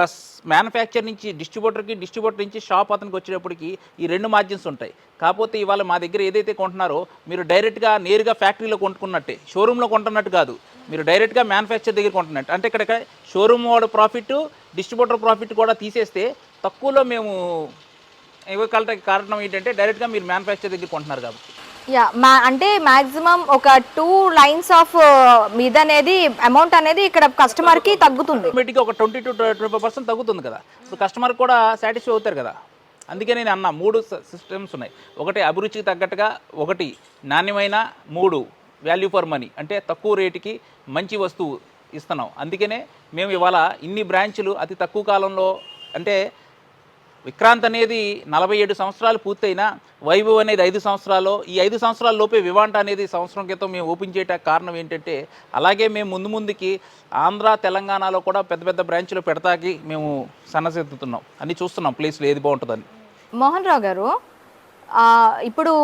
మ్యానుఫ్యాక్చర్ నుంచి డిస్ట్రిబ్యూటర్ నుంచి షాప్ అతనికి వచ్చేటప్పటికి ఈ 2 మార్జిన్స్ ఉంటాయి. కాకపోతే ఇవాళ మా దగ్గర ఏదైతే కొంటున్నారో మీరు డైరెక్ట్గా నేరుగా ఫ్యాక్టరీలో కొంటున్నట్టే, షోరూంలో కొంటున్నట్టు కాదు, మీరు డైరెక్ట్గా మ్యానుఫ్యాక్చర్ దగ్గర కొంటున్నట్టు. అంటే ఇక్కడ షోరూమ్ వాడు ప్రాఫిట్, డిస్ట్రిబ్యూటర్ ప్రాఫిట్ కూడా తీసేస్తే తక్కువలో మేము ఇవ్వగలటానికి కారణం ఏంటంటే డైరెక్ట్గా మీరు మ్యానుఫ్యాక్చర్ దగ్గర కొంటున్నారు కాబట్టి. యా అంటే మాక్సిమం ఒక 2 లైన్స్ ఆఫ్ మీద అనేది అమౌంట్ అనేది ఇక్కడ కస్టమర్కి తగ్గుతుంది. ఆటోమేటిక్గా ఒక 20 to 25% తగ్గుతుంది కదా. ఇప్పుడు కస్టమర్ కూడా సాటిస్ఫై అవుతారు కదా. అందుకే నేను అన్న 3 సిస్టమ్స్ ఉన్నాయి. ఒకటి అభిరుచికి తగ్గట్టుగా, ఒకటి నాణ్యమైన, 3 వాల్యూ ఫర్ మనీ అంటే తక్కువ రేటుకి మంచి వస్తువు ఇస్తున్నాం. అందుకనే మేము ఇవాళ ఇన్ని బ్రాంచులు అతి తక్కువ కాలంలో, అంటే విక్రాంత్ అనేది 47 సంవత్సరాలు పూర్తయినా వైభవ్ అనేది 5 సంవత్సరాలు. ఈ 5 సంవత్సరాల లోపే వివాంట అనేది సంవత్సరం క్రితం మేము ఓపెన్ చేయడానికి కారణం ఏంటంటే అలాగే మేము ముందుకి ఆంధ్ర తెలంగాణలో కూడా పెద్ద పెద్ద బ్రాంచ్లు పెడతాకి మేము సన్నసిద్దుతున్నాం. అన్నీ చూస్తున్నాం ప్లేస్లో ఏది బాగుంటుందని. మోహన్ రావు గారు, ఇప్పుడు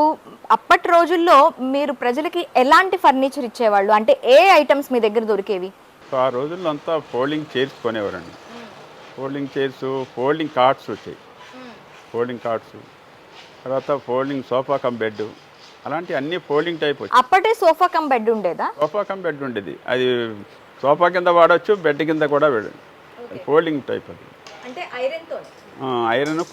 అప్పటి రోజుల్లో మీరు ప్రజలకి ఎలాంటి ఫర్నిచర్ ఇచ్చేవాళ్ళు? అంటే ఏ ఐటమ్స్ మీ దగ్గర దొరికేవి? ఆ రోజుల్లో అంతా ఫోల్డింగ్ చైర్స్ కొనేవారండి. ఫోల్డింగ్ చైర్స్, ఫోల్డింగ్ కార్డ్స్ వచ్చాయి. ఫోల్డింగ్ కార్డ్స్, తర్వాత ఫోల్డింగ్ సోఫా కమ్ బెడ్, అలాంటి అన్ని ఫోల్డింగ్ టైప్ వచ్చాయి. అప్పటే సోఫా కమ్ బెడ్ ఉండేదా? సోఫా కమ్ బెడ్ ఉండేది. అది సోఫా కింద వాడచ్చు, బెడ్ కింద కూడా ఫోల్డింగ్ టైప్ అది. అంటే ఐరన్తో, ఐరన్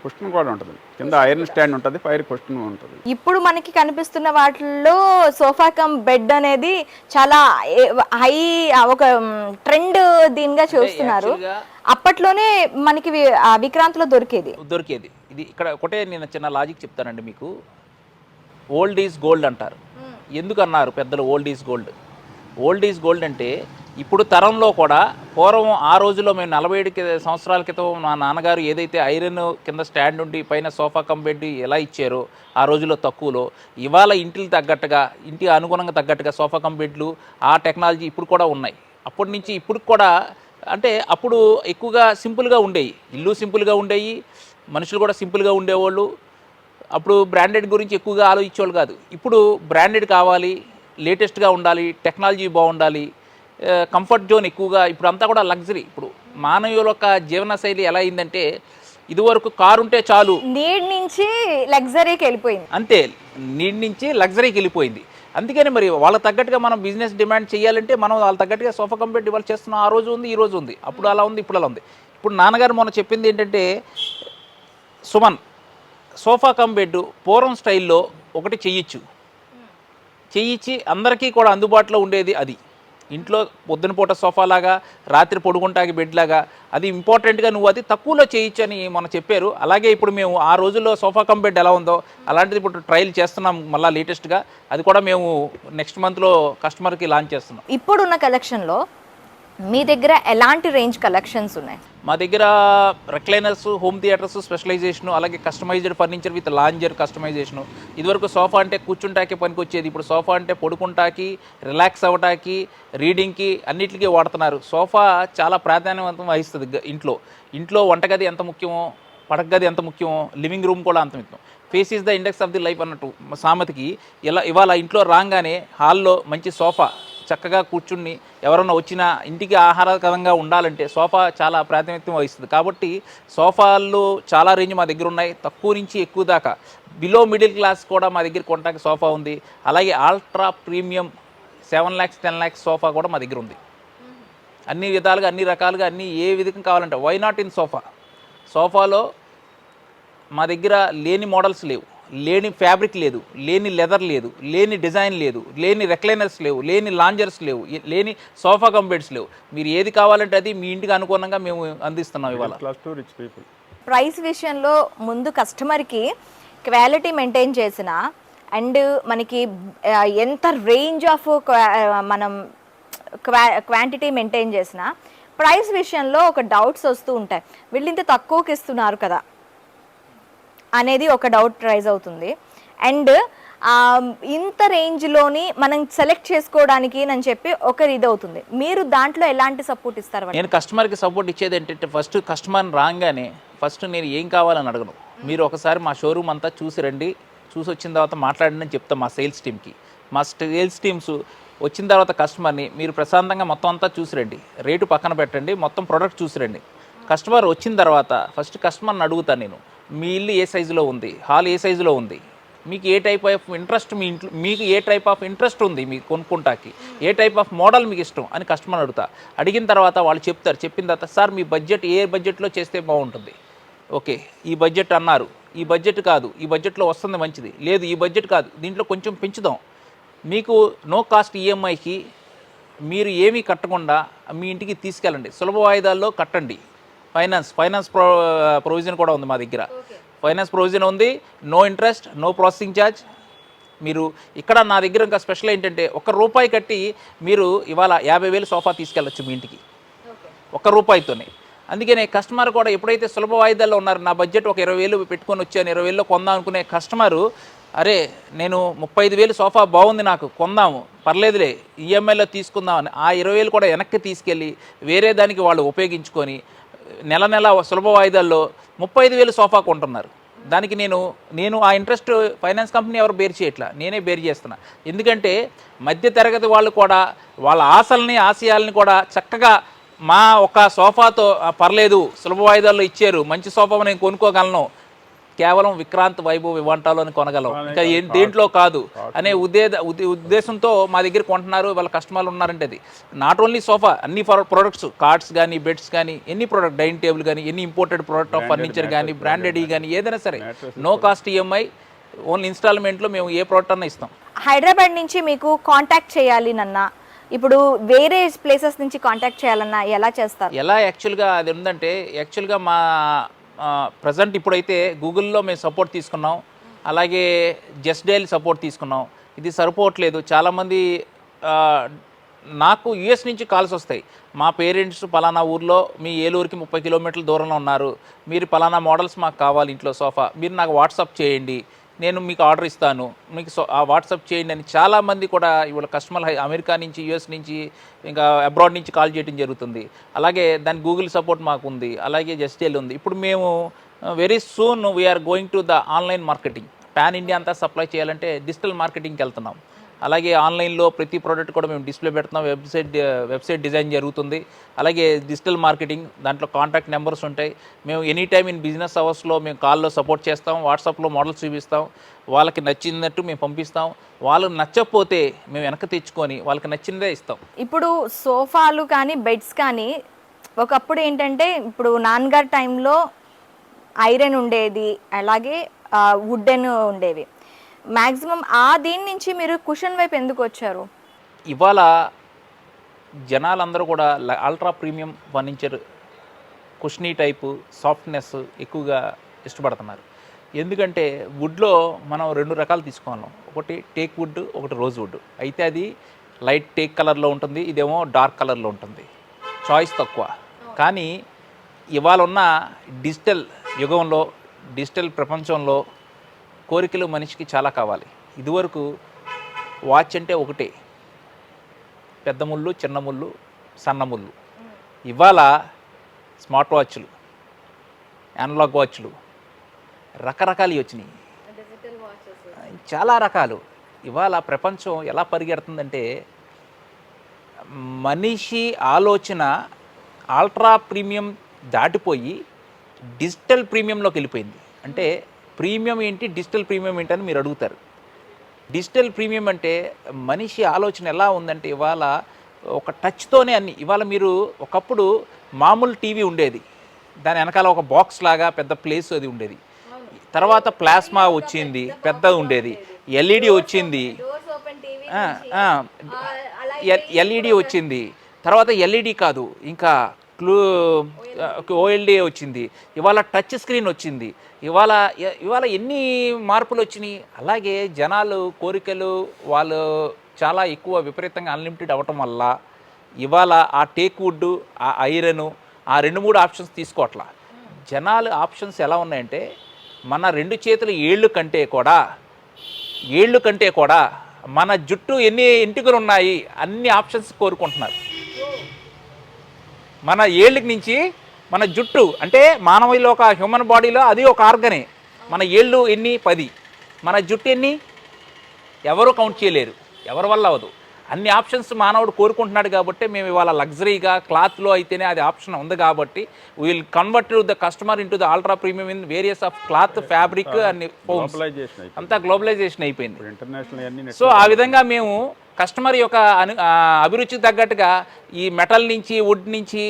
కుషన్ కూడా ఉంటుంది. కింద ఐరన్ స్టాండ్ ఉంటుంది, పైన కుషన్ ఉంటుంది. ఇప్పుడు మనకి కనిపిస్తున్న వాటిల్లో సోఫా కమ్ బెడ్ అనేది చాలా హై, ఒక ట్రెండ్ దీనిగా చూస్తున్నారు. అప్పట్లోనే మనకి విక్రాంత్లో దొరికేది. ఇది ఇక్కడ ఒకటే నేను చిన్న లాజిక్ చెప్తానండి మీకు. ఓల్డ్ ఈజ్ గోల్డ్ అంటారు. ఎందుకు అన్నారు పెద్దలు old is gold? Old is gold అంటే ఇప్పుడు తరంలో కూడా పూర్వం ఆ రోజుల్లో మేము 47 సంవత్సరాల క్రితం మా నాన్నగారు ఏదైతే ఐరన్ కింద స్టాండ్ ఉండి పైన సోఫా కమ్ బెడ్ ఎలా ఇచ్చారో ఆ రోజుల్లో తక్కువలో, ఇవాళ ఇంటికి తగ్గట్టుగా, ఇంటి అనుగుణంగా తగ్గట్టుగా సోఫా కమ్ బెడ్లు ఆ టెక్నాలజీ ఇప్పుడు కూడా ఉన్నాయి. అప్పటి నుంచి ఇప్పుడు కూడా, అంటే అప్పుడు ఎక్కువగా సింపుల్గా ఉండేవి, ఇల్లు సింపుల్గా ఉండేవి, మనుషులు కూడా సింపుల్గా ఉండేవాళ్ళు. అప్పుడు బ్రాండెడ్ గురించి ఎక్కువగా ఆలోచించేవాళ్ళు కాదు. ఇప్పుడు బ్రాండెడ్ కావాలి, లేటెస్ట్గా ఉండాలి, టెక్నాలజీ బాగుండాలి, కంఫర్ట్ జోన్ ఎక్కువగా. ఇప్పుడు అంతా కూడా లగ్జరీ. ఇప్పుడు మానవుల యొక్క జీవనశైలి ఎలా అయిందంటే ఇదివరకు కారు ఉంటే చాలు, నీడ్ నుంచి లగ్జరీకి వెళ్ళిపోయింది. అంతే, నీడ్ నుంచి లగ్జరీకి వెళ్ళిపోయింది. అందుకని మరి వాళ్ళకి తగ్గట్టుగా మనం బిజినెస్ డిమాండ్ చేయాలంటే మనం వాళ్ళ తగ్గట్టుగా సోఫా కమ్ బెడ్ ఇవాళ చేస్తున్నాం. ఆ రోజు ఉంది, ఈ రోజు ఉంది, అప్పుడు అలా ఉంది, ఇప్పుడు అలా ఉంది. ఇప్పుడు నాన్నగారు మొన్న చెప్పింది ఏంటంటే, సుమన్ సోఫా కమ్ బెడ్ పూర్వం స్టైల్లో ఒకటి చేయించి అందరికీ కూడా అందుబాటులో ఉండేది. అది ఇంట్లో పొద్దున పూట సోఫా లాగా, రాత్రి పడుకుంటాకి బెడ్ లాగా, అది ఇంపార్టెంట్గా నువ్వు అది తక్కువలో చేయొచ్చు అని మొన్న చెప్పారు. అలాగే ఇప్పుడు మేము ఆ రోజుల్లో సోఫా కమ్ బెడ్ ఎలా ఉందో అలాంటిది ఇప్పుడు ట్రయల్ చేస్తున్నాం మళ్ళీ లేటెస్ట్గా. అది కూడా మేము నెక్స్ట్ మంత్లో కస్టమర్కి లాంచ్ చేస్తున్నాం. ఇప్పుడున్న కలెక్షన్లో మీ దగ్గర ఎలాంటి రేంజ్ కలెక్షన్స్ ఉన్నాయి? మా దగ్గర రెక్లైనర్స్, హోమ్ థియేటర్స్ స్పెషలైజేషను, అలాగే కస్టమైజ్డ్ ఫర్నిచర్ విత్ లాంజర్ కస్టమైజేషను. ఇదివరకు సోఫా అంటే కూర్చుంటాకి పనికి వచ్చేది, ఇప్పుడు సోఫా అంటే పడుకుంటాకి, రిలాక్స్ అవ్వటానికి, రీడింగ్కి, అన్నిటికీ వాడుతున్నారు. సోఫా చాలా ప్రాధాన్యవంతం వహిస్తుంది ఇంట్లో వంటగది ఎంత ముఖ్యమో, పడకగది ఎంత ముఖ్యమో, లివింగ్ రూమ్ కూడా అంత ముఖ్యం. Face is the index of the life అన్నట్టు సామెతకి ఇవాళ ఇంట్లో రాగానే హాల్లో మంచి సోఫా చక్కగా కూర్చుని ఎవరన్నా వచ్చినా ఇంటికి ఆహ్లాదకరంగా ఉండాలంటే సోఫా చాలా ప్రాతినిధ్యం వహిస్తుంది. కాబట్టి సోఫాలు చాలా రేంజ్ మా దగ్గర ఉన్నాయి, తక్కువ నుంచి ఎక్కువ దాకా. బిలో మిడిల్ క్లాస్ కూడా మా దగ్గర కొనడానికి సోఫా ఉంది. అలాగే ultra premium 7 lakhs 10 lakhs sofa కూడా మా దగ్గర ఉంది. అన్ని విధాలుగా, అన్ని రకాలుగా, అన్ని ఏ విధంగా కావాలంటే వై నాట్ ఇన్ సోఫాలో మా దగ్గర లేని మోడల్స్ లేవు, లేని ఫ్యాబ్రిక్ లేదు, లేని లెదర్ లేదు, లేని డిజైన్ లేదు, లేని రెక్లైనర్స్ లేవు, లేని లాంజర్స్ లేవు, లేని సోఫా కమ్ బెడ్స్ లేవు. మీరు ఏది కావాలంటే అది మీ ఇంటికి అనుగుణంగా మేము అందిస్తున్నాం ఇవాళ. ప్రైస్ విషయంలో ముందు కస్టమర్కి క్వాలిటీ మెయింటైన్ చేసిన అండ్ మనకి ఎంత రేంజ్ ఆఫ్ మనం క్వాంటిటీ మెయింటైన్ చేసిన ప్రైస్ విషయంలో ఒక డౌట్స్ వస్తూ ఉంటాయి. వీళ్ళు ఇంత తక్కువకి ఇస్తున్నారు కదా అనేది ఒక డౌట్ రైజ్ అవుతుంది. అండ్ ఇంత రేంజ్లోని మనం సెలెక్ట్ చేసుకోవడానికి అని చెప్పి ఒకరి ఇది అవుతుంది. మీరు దాంట్లో ఎలాంటి సపోర్ట్ ఇస్తారు వాళ్ళకి? నేను కస్టమర్కి సపోర్ట్ ఇచ్చేది ఏంటంటే ఫస్ట్ కస్టమర్ని రాగానే ఫస్ట్ నేను ఏం కావాలని అడగను. మీరు ఒకసారి మా షోరూమ్ అంతా చూసి రండి, చూసి వచ్చిన తర్వాత మాట్లాడండి అని చెప్తాం మా సేల్స్ టీమ్కి. మా సేల్స్ టీమ్స్ వచ్చిన తర్వాత కస్టమర్ని మీరు ప్రశాంతంగా మొత్తం అంతా చూసి రండి, రేటు పక్కన పెట్టండి, మొత్తం ప్రోడక్ట్ చూసి రండి. కస్టమర్ వచ్చిన తర్వాత ఫస్ట్ కస్టమర్ని అడుగుతాను నేను, మీ ఇల్లు ఏ సైజులో ఉంది, హాల్ ఏ సైజులో ఉంది, మీకు ఏ టైప్ ఆఫ్ ఇంట్రెస్ట్, మీ ఇంట్లో మీకు ఏ టైప్ ఆఫ్ ఇంట్రెస్ట్ ఉంది, మీకు కొనుక్కుంటాకి ఏ టైప్ ఆఫ్ మోడల్ మీకు ఇష్టం అని కస్టమర్ అడుగుతా. అడిగిన తర్వాత వాళ్ళు చెప్తారు. చెప్పిన తర్వాత సార్ మీ బడ్జెట్ ఏ బడ్జెట్లో చేస్తే బాగుంటుంది, ఓకే ఈ బడ్జెట్ అన్నారు, ఈ బడ్జెట్ కాదు, ఈ బడ్జెట్లో వస్తుంది మంచిది, లేదు ఈ బడ్జెట్ కాదు, దీంట్లో కొంచెం పెంచుదాం, మీకు నో కాస్ట్ ఈఎంఐకి మీరు ఏమీ కట్టకుండా మీ ఇంటికి తీసుకెళ్ళండి, సులభ వాయిదాల్లో కట్టండి. ఫైనాన్స్ ప్రొవిజన్ కూడా ఉంది మా దగ్గర. ఫైనాన్స్ ప్రొవిజన్ ఉంది, no interest, no processing charge. మీరు ఇక్కడ నా దగ్గర ఇంకా స్పెషల్ ఏంటంటే ₹1 కట్టి మీరు ఇవాళ 50,000 సోఫా తీసుకెళ్ళచ్చు మీ ఇంటికి ₹1తోనే. అందుకనే కస్టమర్ కూడా ఎప్పుడైతే సులభ వాయిదాల్లో ఉన్నారు, నా బడ్జెట్ ఒక 20,000 పెట్టుకొని వచ్చాను, 20,000లో కొందాం అనుకునే కస్టమరు, అరే నేను 35,000 సోఫా బాగుంది, నాకు కొందాము, పర్లేదులే ఈఎంఐలో తీసుకుందామని ఆ 20,000 కూడా వెనక్కి తీసుకెళ్ళి వేరే దానికి వాళ్ళు ఉపయోగించుకొని నెల నెల సులభ వాయిదాల్లో 35,000 సోఫా కొంటున్నారు. దానికి నేను ఆ ఇంట్రెస్ట్ ఫైనాన్స్ కంపెనీ ఎవరు బేర్ చేయట్లా, నేనే బేర్ చేస్తున్నా. ఎందుకంటే మధ్య తరగతి వాళ్ళు కూడా వాళ్ళ ఆశయాలని కూడా చక్కగా మా ఒక సోఫాతో పర్లేదు సులభ వాయిదాల్లో ఇచ్చారు, మంచి సోఫా నేను కొనుక్కోగలను, కేవలం విక్రాంత్ వైభవ్ వివాంటాలోని కొనగలం, ఇంకా దేంట్లో కాదు అనే ఉద్దేశంతో మా దగ్గర కొంటున్నారు వాళ్ళ కస్టమర్లు ఉన్నారంటే. అది నాట్ ఓన్లీ సోఫా, అన్ని ప్రొడక్ట్స్, కార్డ్స్ కానీ, బెడ్స్ కానీ, ఎన్ని ప్రోడక్ట్, డైనింగ్ టేబుల్ కానీ, ఎన్ని ఇంపోర్టెడ్ ప్రోడక్ట్ ఆఫ్ ఫర్నిచర్ కానీ, బ్రాండెడ్ కానీ ఏదైనా సరే నో కాస్ట్ ఈఎంఐ, ఓన్లీ ఇన్స్టాల్మెంట్లో మేము ఏ ప్రోడక్ట్ అన్నా ఇస్తాం. హైదరాబాద్ నుంచి మీకు కాంటాక్ట్ చేయాలి నన్నా, ఇప్పుడు వేరే ప్లేసెస్ నుంచి కాంటాక్ట్ చేయాలన్నా ఎలా చేస్తారు? ఎలా యాక్చువల్గా అది ఉందంటే, యాక్చువల్గా మా ప్రజెంట్ ఇప్పుడైతే గూగుల్లో మేము సపోర్ట్ తీసుకున్నాం, అలాగే జస్ట్ డైల్ సపోర్ట్ తీసుకున్నాం. ఇది సరిపోవట్లేదు. చాలామంది నాకు యూఎస్ నుంచి కాల్స్ వస్తాయి, మా పేరెంట్స్ పలానా ఊర్లో మీ ఏలూరుకి 30 కిలోమీటర్ల దూరంలో ఉన్నారు, మీరు పలానా మోడల్స్ మాకు కావాలి ఇంట్లో సోఫా, మీరు నాకు వాట్సాప్ చేయండి, నేను మీకు ఆర్డర్ ఇస్తాను, మీకు ఆ వాట్సాప్ చేయండి అని చాలామంది కూడా ఇవాళ కస్టమర్ అమెరికా నుంచి, యూఎస్ నుంచి, ఇంకా అబ్రాడ్ నుంచి కాల్ చేయడం జరుగుతుంది. అలాగే దాని గూగుల్ సపోర్ట్ మాకు ఉంది, అలాగే జస్టేల్ ఉంది. ఇప్పుడు మేము very soon we are going to the online marketing. Pan India అంతా సప్లై చేయాలంటే డిజిటల్ మార్కెటింగ్కి వెళ్తున్నాం. అలాగే ఆన్లైన్లో ప్రతి ప్రోడక్ట్ కూడా మేము డిస్ప్లే పెడుతున్నాం, వెబ్సైట్ డిజైన్ జరుగుతుంది, అలాగే డిజిటల్ మార్కెటింగ్, దాంట్లో కాంటాక్ట్ నెంబర్స్ ఉంటాయి. మేము ఎనీ టైమ్ ఇన్ బిజినెస్ అవర్స్లో మేము కాల్లో సపోర్ట్ చేస్తాం, వాట్సాప్లో మోడల్స్ చూపిస్తాం, వాళ్ళకి నచ్చినట్టు మేము పంపిస్తాం, వాళ్ళకి నచ్చకపోతే మేము వెనక్కి తెచ్చుకొని వాళ్ళకి నచ్చిందే ఇస్తాం. ఇప్పుడు సోఫాలు కానీ, బెడ్స్ కానీ, ఒకప్పుడు ఏంటంటే ఇప్పుడు నాన్నగారి టైంలో ఐరన్ ఉండేది, అలాగే వుడెన్ ఉండేవి. మ్యాక్సిమం దీని నుంచి మీరు కుషన్ వైపు ఎందుకు వచ్చారు? ఇవాళ జనాలందరూ కూడా ultra premium furniture, cushiony type, softness ఎక్కువగా ఇష్టపడుతున్నారు. ఎందుకంటే వుడ్లో మనం 2 రకాలు తీసుకోవాలి, ఒకటి టేక్ వుడ్, ఒకటి రోజ్ వుడ్. అయితే అది లైట్ టేక్ కలర్లో ఉంటుంది, ఇదేమో డార్క్ కలర్లో ఉంటుంది, చాయిస్ తక్కువ. కానీ ఇవాళ ఉన్న డిజిటల్ యుగంలో, డిజిటల్ ప్రపంచంలో కోరికలు మనిషికి చాలా కావాలి. ఇదివరకు వాచ్ అంటే ఒకటే, పెద్ద ముళ్ళు, చిన్న ముళ్ళు, సన్న ముళ్ళు. ఇవాళ స్మార్ట్ వాచ్లు, అనలాగ్ వాచ్లు, రకరకాలు వచ్చినాయి, చాలా రకాలు. ఇవాళ ప్రపంచం ఎలా పరిగెడుతుందంటే, మనిషి ఆలోచన అల్ట్రా ప్రీమియం దాటిపోయి డిజిటల్ ప్రీమియంలోకి వెళ్ళిపోయింది. అంటే ప్రీమియం ఏంటి, డిజిటల్ ప్రీమియం ఏంటి అని మీరు అడుగుతారు. డిజిటల్ ప్రీమియం అంటే మనిషి ఆలోచన ఎలా ఉందంటే, ఇవాళ ఒక టచ్తోనే అన్ని. ఇవాళ మీరు ఒకప్పుడు మామూలు టీవీ ఉండేది, దాని వెనకాల ఒక బాక్స్ లాగా పెద్ద ప్లేస్ అది ఉండేది. తర్వాత ప్లాస్మా వచ్చింది, పెద్దది ఉండేది, ఎల్ఈడి వచ్చింది, ఎల్ఈడి వచ్చింది, తర్వాత ఎల్ఈడి కాదు ఇంకా ఓఎల్డీ వచ్చింది, ఇవాళ టచ్ స్క్రీన్ వచ్చింది, ఇవాళ ఎన్ని మార్పులు వచ్చినాయి. అలాగే జనాలు కోరికలు వాళ్ళు చాలా ఎక్కువ విపరీతంగా అన్లిమిటెడ్ అవ్వటం వల్ల ఇవాళ ఆ టేక్ వుడ్, ఆ ఐరను, ఆ 2-3 ఆప్షన్స్ తీసుకోవట్లా. జనాలు ఆప్షన్స్ ఎలా ఉన్నాయంటే, మన 2 చేతుల ఏళ్ళు కంటే కూడా ఏళ్ళు కంటే కూడా మన జుట్టు ఎన్ని ఎంటుకలు ఉన్నాయి అన్ని ఆప్షన్స్ కోరుకుంటున్నారు. మన ఏళ్ళకి నుంచి మన జుట్టు అంటే మానవులో ఒక హ్యూమన్ బాడీలో అది ఒక ఆర్గనే. మన ఏళ్ళు ఎన్ని 10, మన జుట్టు ఎన్ని ఎవరు కౌంట్ చేయలేరు, ఎవరి వల్ల అవ్వదు. అన్ని ఆప్షన్స్ మానవుడు కోరుకుంటున్నాడు కాబట్టి మేము ఇవాళ లగ్జరీగా క్లాత్లో అయితేనే అది ఆప్షన్ ఉంది కాబట్టి will convert the customer into the ultra premium in various of cloth, fabric అన్ని ఫోమ్స్ అంతా గ్లోబలైజేషన్ అయిపోయింది. సో ఆ విధంగా మేము కస్టమర్ యొక్క అభిరుచికి తగ్గట్టుగా ఈ మెటల్ నుంచి వుడ్ నుంచి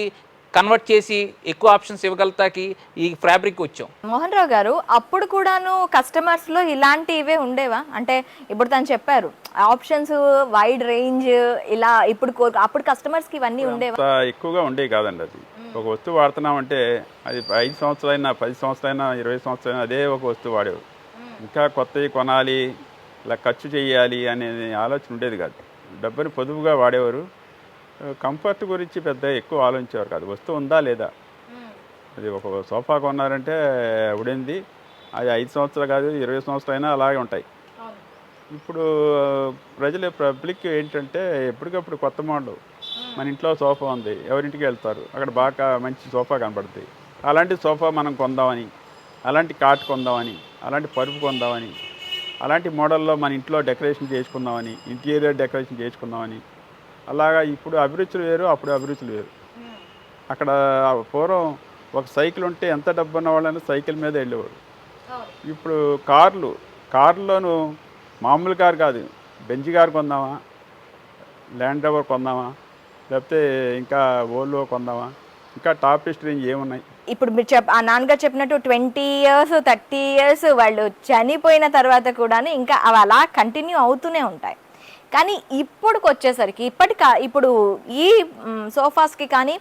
కన్వర్ట్ చేసి ఎక్కువ ఆప్షన్స్ ఇవ్వగలుగుతాకి ఈ ఫ్యాబ్రిక్ వచ్చాం. మోహన్ రావు గారు, అప్పుడు కూడాను కస్టమర్స్లో ఇలాంటివే ఉండేవా? అంటే ఇప్పుడు తను చెప్పారు ఆప్షన్స్ వైడ్ రేంజ్ ఇలా, అప్పుడు కస్టమర్స్కి ఇవన్నీ ఉండేవా? ఎక్కువగా ఉండేవి కాదండి. అది ఒక వస్తువు వాడుతున్నామంటే అది 5 సంవత్సరాలైనా 10 సంవత్సరాలైనా 20 సంవత్సరాలైనా అదే ఒక వస్తువు వాడేవారు. ఇంకా కొత్తవి కొనాలి, ఇలా ఖర్చు చేయాలి అనే ఆలోచన ఉండేది కాదు. డబ్బుని పొదుపుగా వాడేవారు. కంఫర్ట్ గురించి పెద్ద ఎక్కువ ఆలోచించేవారు కాదు. వస్తువు ఉందా లేదా, అది ఒక సోఫా కొన్నారంటే ఉడింది, అది 5 సంవత్సరాలు కాదు 20 సంవత్సరాలు అయినా అలాగే ఉంటాయి. ఇప్పుడు పబ్లిక్ ఏంటంటే ఎప్పటికప్పుడు కొత్త మోడల్, మన ఇంట్లో సోఫా ఉంది, ఎవరింటికి వెళ్తారు, అక్కడ బాగా మంచి సోఫా కనపడుతుంది, అలాంటి సోఫా మనం కొందామని, అలాంటి కాట్ కొందామని, అలాంటి పరుపు కొందామని, అలాంటి మోడల్లో మన ఇంట్లో డెకరేషన్ చేసుకుందామని, ఇంటీరియర్ డెకరేషన్ చేసుకుందామని, అలాగా ఇప్పుడు అభిరుచులు వేరు, అప్పుడు అభిరుచులు వేరు. అక్కడ పూర్వం ఒక సైకిల్ ఉంటే ఎంత డబ్బు ఉన్న వాళ్ళైనా సైకిల్ మీద వెళ్ళేవాడు. ఇప్పుడు కారులోను మామూలు కారు కాదు, బెంజ్ కారు కొందామా, ల్యాండ్ రోవర్ కొందామా, లేకపోతే ఇంకా ఓల్వో కొందామా, ఇంకా టాపెస్ట్ రేంజ్ ఏమున్నాయి. ఇప్పుడు మీరు ఆ నాన్నగారు చెప్పినట్టు 20 years 30 years వాళ్ళు చనిపోయిన తర్వాత కూడా ఇంకా అవి అలా కంటిన్యూ అవుతూనే ఉంటాయి. కానీ ఇప్పుడుకి వచ్చేసరికి ఇప్పుడు ఈ సోఫాస్కి కానీ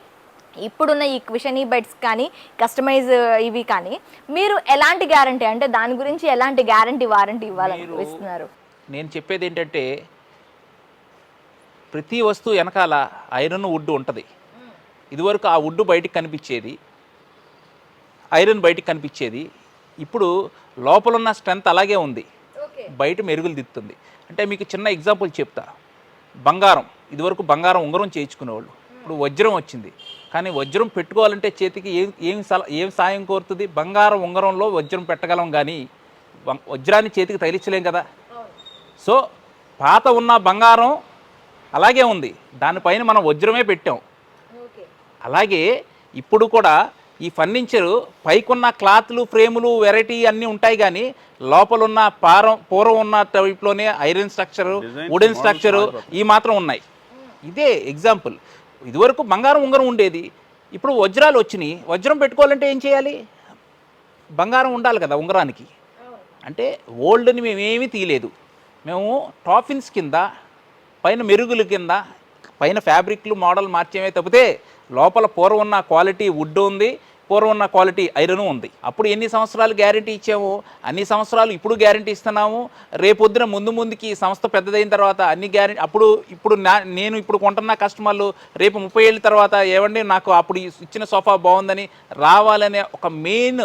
ఇప్పుడున్న ఈ క్విషనీ బెడ్స్ కానీ కస్టమైజ్ ఇవి కానీ మీరు ఎలాంటి గ్యారంటీ, అంటే దాని గురించి ఎలాంటి గ్యారంటీ వారంటీ ఇవ్వాలనిపిస్తున్నారు? నేను చెప్పేది ఏంటంటే ప్రతి వస్తువు వెనకాల ఐరన్ వుడ్ ఉంటుంది. ఇదివరకు ఆ వుడ్ బయటికి కనిపించేది, ఐరన్ బయటికి కనిపించేది. ఇప్పుడు లోపలున్న స్ట్రెంత్ అలాగే ఉంది, బయట మెరుగులు దిద్దుతుంది. అంటే మీకు చిన్న ఎగ్జాంపుల్ చెప్తా. బంగారం, ఇదివరకు బంగారం ఉంగరం చేయించుకునేవాళ్ళు, ఇప్పుడు వజ్రం వచ్చింది. కానీ వజ్రం పెట్టుకోవాలంటే చేతికి ఏం సాయం కోరుతుంది? బంగారం ఉంగరంలో వజ్రం పెట్టగలం, కానీ వజ్రాన్ని చేతికి తగిలించలేం కదా. సో పాత ఉన్న బంగారం అలాగే ఉంది, దానిపైన మనం వజ్రమే పెట్టాం. అలాగే ఇప్పుడు కూడా ఈ ఫర్నిచరు పైకున్న క్లాత్లు, ఫ్రేములు, వెరైటీ అన్నీ ఉంటాయి, కానీ లోపలున్న పూర్వం ఉన్న టైప్లోనే ఐరన్ స్ట్రక్చరు, వుడెన్ స్ట్రక్చరు ఈ మాత్రం ఉన్నాయి. ఇదే ఎగ్జాంపుల్. ఇదివరకు బంగారం ఉంగరం ఉండేది, ఇప్పుడు వజ్రాలు వచ్చినాయి. వజ్రం పెట్టుకోవాలంటే ఏం చేయాలి? బంగారం ఉండాలి కదా ఉంగరానికి. అంటే ఓల్డ్ని మేమేమీ తీయలేదు, మేము టాఫిన్స్ కింద, పైన మెరుగుల కింద, పైన ఫ్యాబ్రిక్లు మోడల్ మార్చేమే తప్పితే లోపల పూర్వం ఉన్న క్వాలిటీ వుడ్ ఉంది, పూర్వం ఉన్న క్వాలిటీ ఐరన్ ఉంది. అప్పుడు ఎన్ని సంవత్సరాలు గ్యారంటీ ఇచ్చాము, అన్ని సంవత్సరాలు ఇప్పుడు గ్యారంటీ ఇస్తున్నాము. రేపొద్దున ముందుకి సంస్థ పెద్దదైన తర్వాత అన్ని గ్యారంటీ. ఇప్పుడు నేను ఇప్పుడు కొంటున్న కస్టమర్లు రేపు 30 ఏళ్ళ తర్వాత ఏమండి నాకు అప్పుడు ఇచ్చిన సోఫా బాగుందని రావాలనే ఒక మెయిన్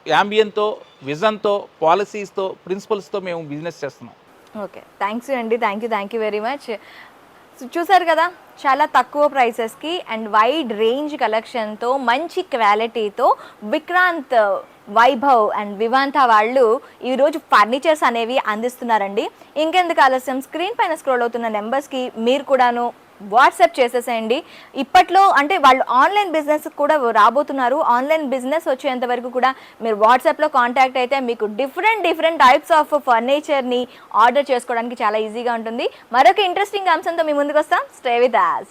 యాంబియన్తో, విజన్తో, పాలసీస్తో, ప్రిన్సిపల్స్తో మేము బిజినెస్ చేస్తున్నాం. ఓకే, థ్యాంక్స్ అండి, థ్యాంక్ యూ వెరీ మచ్. చూసారు కదా, చాలా తక్కువ ప్రైసెస్కి అండ్ వైడ్ రేంజ్ కలెక్షన్తో మంచి క్వాలిటీతో విక్రాంత్, వైభవ్ అండ్ వివాంత వాళ్ళు ఈరోజు ఫర్నిచర్స్ అనేవి అందిస్తున్నారండి. ఇంకెందుకు ఆలస్యం, స్క్రీన్ పైన స్క్రోల్ అవుతున్న నెంబర్స్కి మీరు కూడాను వాట్సాప్ చేసేసేయండి. ఇప్పట్లో అంటే వాళ్ళు ఆన్లైన్ బిజినెస్ కూడా రాబోతున్నారు. ఆన్లైన్ బిజినెస్ వచ్చేంత వరకు కూడా మీరు వాట్సాప్లో కాంటాక్ట్ అయితే మీకు డిఫరెంట్ టైప్స్ ఆఫ్ ఫర్నిచర్ని ఆర్డర్ చేసుకోవడానికి చాలా ఈజీగా ఉంటుంది. మరొక ఇంట్రెస్టింగ్ అంశంతో మీ ముందుకు వస్తాం. Stay with us.